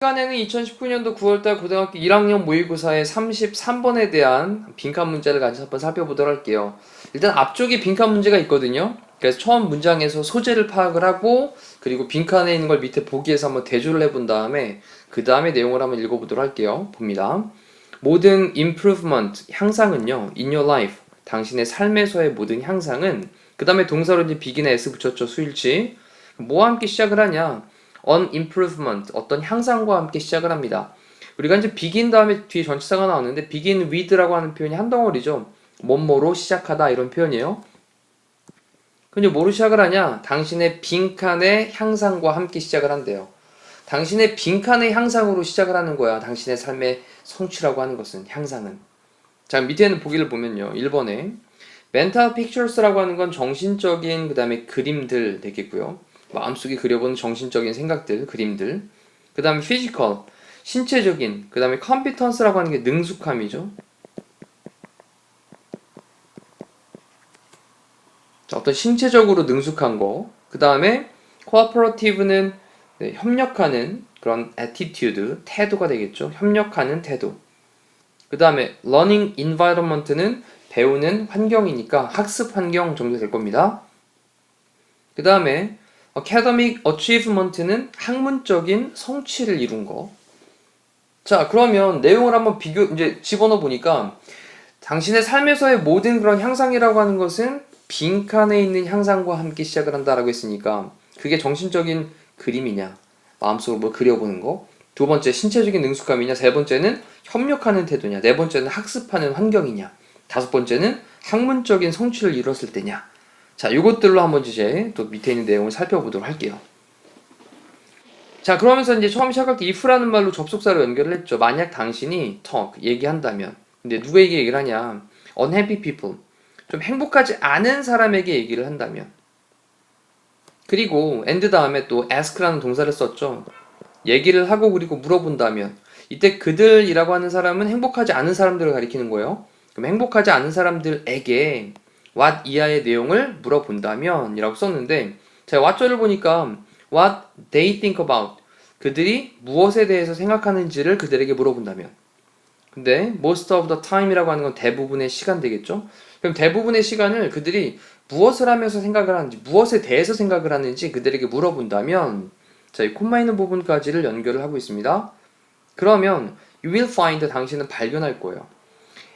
시간에는 2019년도 9월달 고등학교 1학년 모의고사의 33번에 대한 빈칸 문제를 같이 한번 살펴보도록 할게요. 일단 앞쪽에 빈칸 문제가 있거든요. 그래서 처음 문장에서 소재를 파악을 하고 그리고 빈칸에 있는 걸 밑에 보기에서 한번 대조를 해본 다음에 그 다음에 내용을 한번 읽어보도록 할게요. 봅니다. 모든 improvement, 향상은요. in your life, 당신의 삶에서의 모든 향상은 그 다음에 동사로 이제 begin에 s 붙였죠. 수일치. 뭐와 함께 시작을 하냐? on improvement, 어떤 향상과 함께 시작을 합니다. 우리가 이제 begin 다음에 뒤에 전치사가 나오는데 begin with라고 하는 표현이 한 덩어리죠. 뭐뭐로 시작하다 이런 표현이에요. 근데 뭐로 시작을 하냐? 당신의 빈칸의 향상과 함께 시작을 한대요. 당신의 빈칸의 향상으로 시작을 하는 거야. 당신의 삶의 성취라고 하는 것은, 향상은. 자, 밑에 있는 보기를 보면요. 1번에 mental pictures라고 하는 건 정신적인 그 다음에 그림들 되겠고요. 마음속에 그려보는 정신적인 생각들, 그림들. 그 다음에 physical, 신체적인. 그 다음에 competence라고 하는 게 능숙함이죠. 자, 어떤 신체적으로 능숙한 거. 그 다음에 cooperative는 네, 협력하는 그런 attitude, 태도가 되겠죠. 협력하는 태도. 그 다음에 learning environment는 배우는 환경이니까 학습 환경 정도 될 겁니다. 그 다음에 academic achievement는 학문적인 성취를 이룬 거. 자, 그러면 내용을 한번 이제 집어넣어 보니까 당신의 삶에서의 모든 그런 향상이라고 하는 것은 빈칸에 있는 향상과 함께 시작을 한다라고 했으니까 그게 정신적인 그림이냐, 마음속으로 뭐 그려보는 거. 두 번째, 신체적인 능숙함이냐. 세 번째는 협력하는 태도냐. 네 번째는 학습하는 환경이냐. 다섯 번째는 학문적인 성취를 이뤘을 때냐. 자, 이것들로 한번 이제 또 밑에 있는 내용을 살펴보도록 할게요. 자, 그러면서 이제 처음 시작할 때 if라는 말로 접속사로 연결을 했죠. 만약 당신이 talk, 얘기한다면. 근데 누구에게 얘기를 하냐? unhappy people, 좀 행복하지 않은 사람에게 얘기를 한다면. 그리고 and 다음에 또 ask라는 동사를 썼죠. 얘기를 하고 그리고 물어본다면. 이때 그들이라고 하는 사람은 행복하지 않은 사람들을 가리키는 거예요. 그럼 행복하지 않은 사람들에게 what 이하의 내용을 물어본다면 이라고 썼는데, 제가 what절을 보니까 what they think about, 그들이 무엇에 대해서 생각하는지를 그들에게 물어본다면. 근데 most of the time이라고 하는 건 대부분의 시간 되겠죠. 그럼 대부분의 시간을 그들이 무엇을 하면서 생각을 하는지, 무엇에 대해서 생각을 하는지 그들에게 물어본다면, 자, 이 콤마 있는 부분까지를 연결을 하고 있습니다. 그러면 you will find, 당신은 발견할 거예요.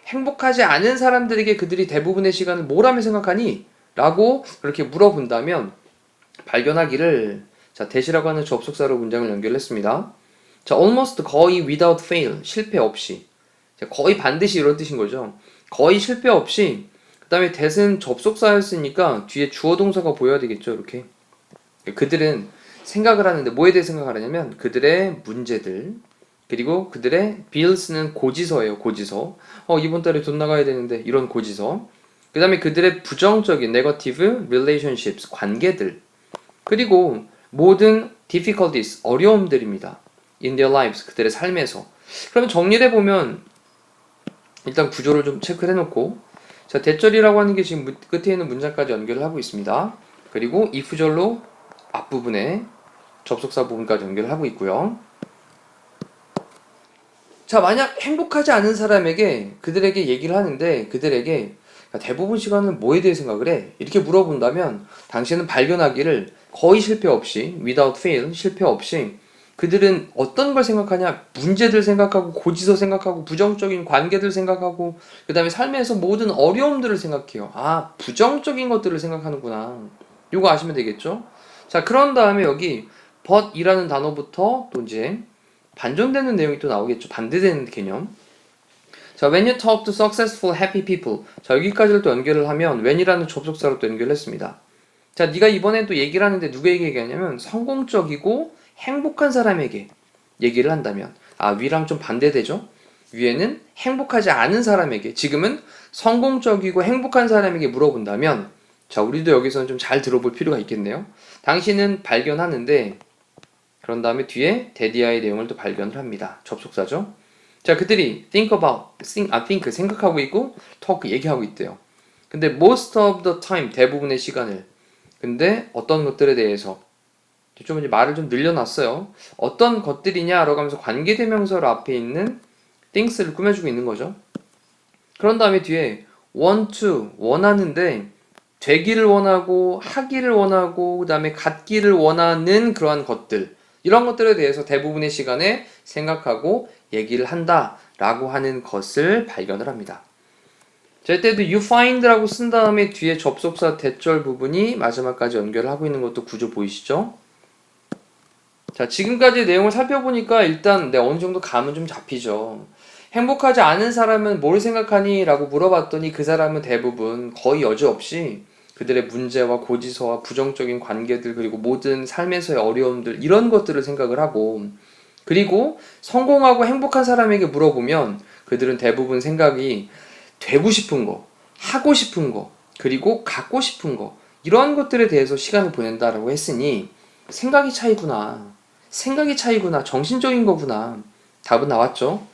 행복하지 않은 사람들에게 그들이 대부분의 시간을 뭘 하며 생각하니? 라고 그렇게 물어본다면 발견하기를, 자, that이라고 하는 접속사로 문장을 연결했습니다. 자, almost, 거의, without fail, 실패 없이. 자, 거의 반드시 이런 뜻인 거죠. 거의 실패 없이. 그 다음에 that은 접속사였으니까 뒤에 주어 동사가 보여야 되겠죠. 이렇게. 그들은 생각을 하는데 뭐에 대해 생각을 하냐면 그들의 문제들, 그리고 그들의 bills는 고지서예요. 고지서. 이번 달에 돈 나가야 되는데 이런 고지서. 그 다음에 그들의 부정적인 negative relationships, 관계들. 그리고 모든 difficulties, 어려움들입니다. in their lives, 그들의 삶에서. 그러면 정리를 해보면 일단 구조를 좀 체크를 해놓고, 자, 대절이라고 하는 게 지금 끝에 있는 문장까지 연결을 하고 있습니다. 그리고 if절로 앞부분에 접속사 부분까지 연결을 하고 있고요. 자, 만약 행복하지 않은 사람에게 그들에게 얘기를 하는데 그들에게 대부분 시간은 뭐에 대해 생각을 해? 이렇게 물어본다면 당신은 발견하기를 거의 실패 없이, without fail, 실패 없이 그들은 어떤 걸 생각하냐? 문제들 생각하고 고지서 생각하고 부정적인 관계들 생각하고 그 다음에 삶에서 모든 어려움들을 생각해요. 아, 부정적인 것들을 생각하는구나. 이거 아시면 되겠죠? 자, 그런 다음에 여기 but이라는 단어부터 또 이제 반전되는 내용이 또 나오겠죠. 반대되는 개념. 자, when you talk to successful, happy people. 자, 여기까지를 또 연결을 하면 when이라는 접속사로 또 연결했습니다. 자, 네가 이번에 또 얘기를 하는데 누구에게 얘기하냐면 성공적이고 행복한 사람에게 얘기를 한다면, 아, 위랑 좀 반대되죠? 위에는 행복하지 않은 사람에게, 지금은 성공적이고 행복한 사람에게 물어본다면, 자, 우리도 여기서는 좀 잘 들어볼 필요가 있겠네요. 당신은 발견하는데, 그런 다음에 뒤에 데디아의 내용을 또 발견을 합니다. 접속사죠. 자, 그들이 think 생각하고 있고 talk 얘기하고 있대요. 근데 most of the time 대부분의 시간을 근데 어떤 것들에 대해서 좀 이제 말을 좀 늘려놨어요. 어떤 것들이냐라고 하면서 관계대명사로 앞에 있는 things를 꾸며주고 있는 거죠. 그런 다음에 뒤에 want to 원하는데 되기를 원하고 하기를 원하고 그 다음에 갖기를 원하는 그러한 것들 이런 것들에 대해서 대부분의 시간에 생각하고 얘기를 한다라고 하는 것을 발견을 합니다. 자, 이때도 you find라고 쓴 다음에 뒤에 접속사 대절 부분이 마지막까지 연결을 하고 있는 것도 구조 보이시죠? 자, 지금까지 내용을 살펴보니까 일단 어느 정도 감은 좀 잡히죠. 행복하지 않은 사람은 뭘 생각하니? 라고 물어봤더니 그 사람은 대부분 거의 여지없이 그들의 문제와 고지서와 부정적인 관계들 그리고 모든 삶에서의 어려움들 이런 것들을 생각을 하고 그리고 성공하고 행복한 사람에게 물어보면 그들은 대부분 생각이 되고 싶은 거, 하고 싶은 거, 그리고 갖고 싶은 거 이러한 것들에 대해서 시간을 보낸다라고 했으니 생각이 차이구나. 생각이 차이구나. 정신적인 거구나. 답은 나왔죠?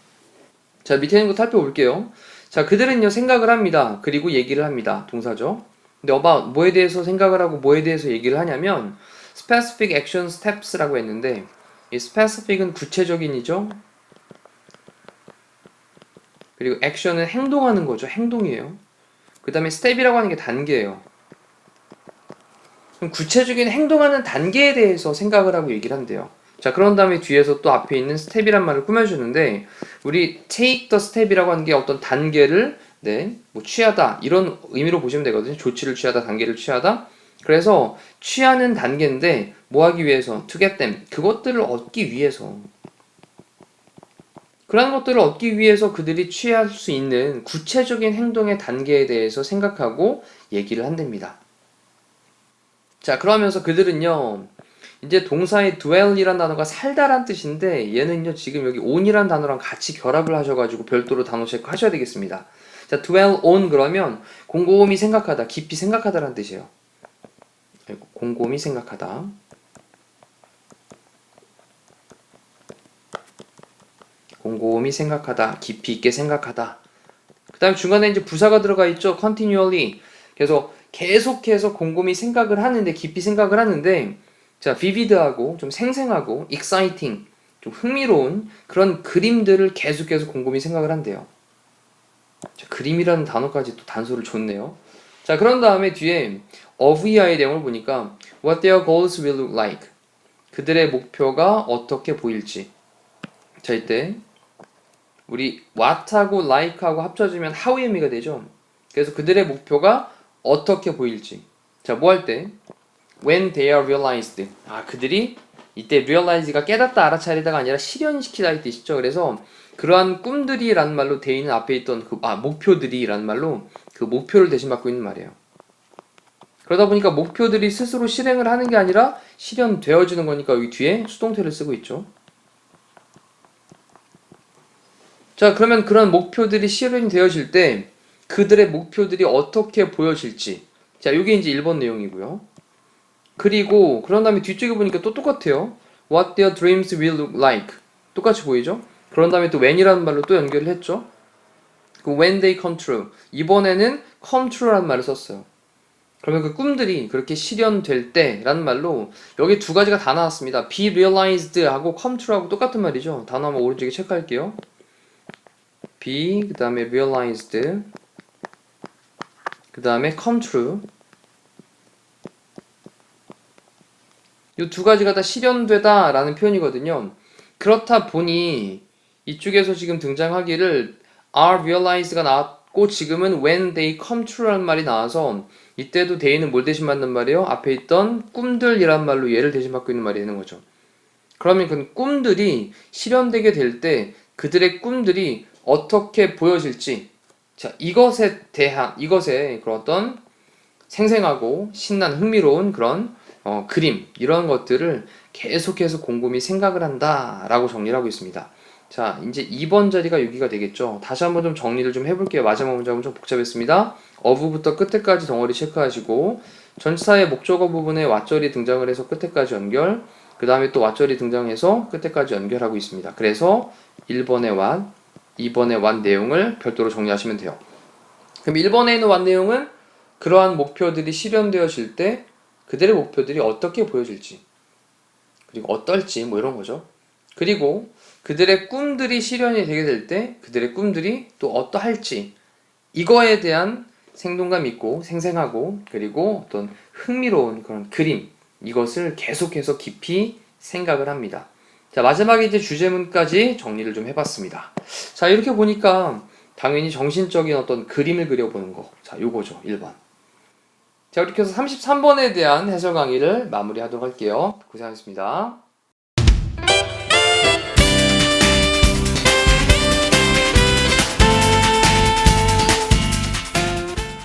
자, 밑에 있는 거 살펴볼게요. 자, 그들은요, 생각을 합니다. 그리고 얘기를 합니다. 동사죠. 근데 about, 뭐에 대해서 생각을 하고 뭐에 대해서 얘기를 하냐면 specific action steps라고 했는데 이 specific은 구체적인이죠. 그리고 action은 행동하는 거죠. 행동이에요. 그 다음에 step이라고 하는 게 단계예요. 그럼 구체적인 행동하는 단계에 대해서 생각을 하고 얘기를 한대요. 자, 그런 다음에 뒤에서 또 앞에 있는 스텝이란 말을 꾸며주는데 우리 take the step이라고 하는 게 어떤 단계를 뭐 취하다 이런 의미로 보시면 되거든요. 조치를 취하다, 단계를 취하다. 그래서 취하는 단계인데 뭐 하기 위해서? to get them. 그것들을 얻기 위해서. 그런 것들을 얻기 위해서 그들이 취할 수 있는 구체적인 행동의 단계에 대해서 생각하고 얘기를 한답니다. 자, 그러면서 그들은요, 이제 동사의 dwell이란 단어가 살다란 뜻인데 얘는요 지금 여기 on이란 단어랑 같이 결합을 하셔가지고 별도로 단어 체크하셔야 되겠습니다. 자, dwell on 그러면 곰곰이 생각하다, 깊이 생각하다라는 뜻이에요. 곰곰이 생각하다. 곰곰이 생각하다, 깊이 있게 생각하다. 그 다음에 중간에 이제 부사가 들어가 있죠. continually. 그래서 계속해서 곰곰이 생각을 하는데, 깊이 생각을 하는데, 자, vivid하고 좀 생생하고 exciting, 좀 흥미로운 그런 그림들을 계속해서 곰곰이 생각을 한대요. 자, 그림이라는 단어까지 또 단서를 줬네요. 자, 그런 다음에 뒤에 of 이하의 내용을 보니까 what their goals will look like. 그들의 목표가 어떻게 보일지. 자, 이때 우리 what하고 like하고 합쳐지면 how의 의미가 되죠. 그래서 그들의 목표가 어떻게 보일지. 자, 뭐 할 때? When they are realized. 아, 그들이 이때 realize가 깨닫다, 알아차리다가 아니라 실현시키다 이 뜻이죠. 그래서 그러한 꿈들이라는 말로 대인은 앞에 있던 목표들이라는 말로 그 목표를 대신 받고 있는 말이에요. 그러다 보니까 목표들이 스스로 실행을 하는 게 아니라 실현되어지는 거니까 여기 뒤에 수동태를 쓰고 있죠. 자, 그러면 그런 목표들이 실현이 되어질 때 그들의 목표들이 어떻게 보여질지. 자, 이게 이제 1번 내용이고요. 그리고 그런 다음에 뒤쪽에 보니까 또 똑같아요. What their dreams will look like. 똑같이 보이죠? 그런 다음에 또 when이라는 말로 또 연결을 했죠. 그 when they come true. 이번에는 come true라는 말을 썼어요. 그러면 그 꿈들이 그렇게 실현될 때라는 말로 여기 두 가지가 다 나왔습니다. be realized 하고 come true하고 똑같은 말이죠. 단어 한번 오른쪽에 체크할게요. be 그 다음에 realized 그 다음에 come true. 이 두 가지가 다 실현되다 라는 표현이거든요. 그렇다 보니 이쪽에서 지금 등장하기를 are realized가 나왔고 지금은 when they come true라는 말이 나와서 이때도 대인은 뭘 대신 받는 말이에요? 앞에 있던 꿈들이란 말로 얘를 대신 받고 있는 말이 되는 거죠. 그러면 그 꿈들이 실현되게 될 때 그들의 꿈들이 어떻게 보여질지, 자, 이것에 대한 이것의 그런 어떤 생생하고 신난 흥미로운 그런 그림 이런 것들을 계속해서 곰곰이 생각을 한다라고 정리를 하고 있습니다. 자, 이제 2번 자리가 여기가 되겠죠. 다시 한번 좀 정리를 좀 해볼게요. 마지막 문장은 좀 복잡했습니다. 어부부터 끝에까지 덩어리 체크하시고 전치사의 목적어 부분에 왓절이 등장을 해서 끝에까지 연결, 그 다음에 또 왓절이 등장해서 끝에까지 연결하고 있습니다. 그래서 1번의 왓, 2번에 완 내용을 별도로 정리하시면 돼요. 그럼 1번에 있는 완 내용은 그러한 목표들이 실현되어질 때 그들의 목표들이 어떻게 보여질지, 그리고 어떨지 뭐 이런 거죠. 그리고 그들의 꿈들이 실현이 되게 될 때 그들의 꿈들이 또 어떠할지, 이거에 대한 생동감 있고 생생하고 그리고 어떤 흥미로운 그런 그림, 이것을 계속해서 깊이 생각을 합니다. 자, 마지막에 이제 주제문까지 정리를 좀 해봤습니다. 자, 이렇게 보니까 당연히 정신적인 어떤 그림을 그려보는 거. 자, 요거죠. 1번. 자, 이렇게 해서 33번에 대한 해설 강의를 마무리하도록 할게요. 고생하셨습니다.